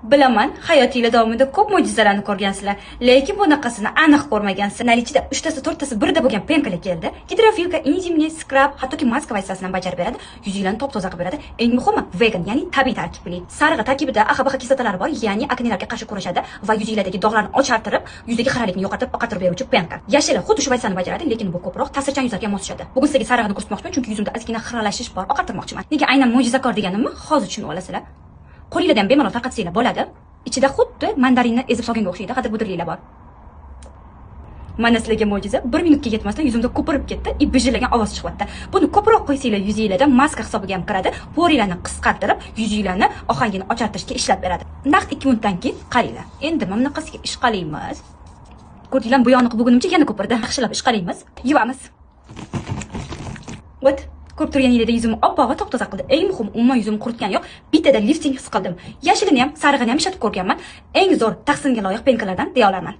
Bilaman, hayotinglar davomida ko'p mo'jizalarni ko'rgansizlar, lekin bunaqasini aniq ko'rmagansizlar. Nalichida 3tasi, 4tasi birda bo'lgan penkalar keldi. Gidrofilka, inzimli, skrab, hattoki maska vazifasini bajarib beradi. Yuzinglarni top-toza qilib beradi. Eng muhimi, vegan, ya'ni tabiiy tarkibli. Sarig'i tarkibida AHBH kislotalari bor, ya'ni aknelarga qarshi kurashadi va yuzinglardagi dog'larni ochartirib, yuzdagi xiralikni yo'qotib, oqartirib beruvchi penka. Yashili xuddi shu vazifani bajaradi, lekin bu ko'proq ta'sirchan yuzlarga mos tushadi. Bugun sizga sarig'ini ko'rsatmoqchiman, chunki yuzimda ozgina xiralashish bor, oqartirmoqchiman. Nega aynan mo'jizakor deganimni hozir tushunib olasizlar. Qo'lingizdan bemalol tarqatsanglar bo'ladi. Ichida xuddi mandarinni ezib solganga o'xshaydi, g'adir-budirliklar bor. Mana sizlarga mo'jiza. 1 minutga yetmasdan yuzimda ko'pirib ketdi, bijillagan ovoz chiqyapti. Buni ko'proq qo'ysanglar yuzingizda maska hisobiga ham kiradi. Poriylarni qisqartirib, yuzinglarni ohangini ochartirishga ishlab beradi. Naqd 2 minutdan keyin qaranglar. Endi mana bunaqasiga ish qalaymiz. Ko'rdinglarmi, bu yoqni bugunimcha yana ko'pirdi. Yaxshilab ish qalaymiz. Yuvamiz. What? Ko'rib turganingizdek yuzimni oppoq va top-toza qildi. Eng muhim, umuman yuzimni quritgani yo'q. Bittada lifting his qildim. Yashilini ham, sarig'ini ham ishlatib ko'rganman. Eng zo'r tahsinga loyiq penkalardan deya olaman.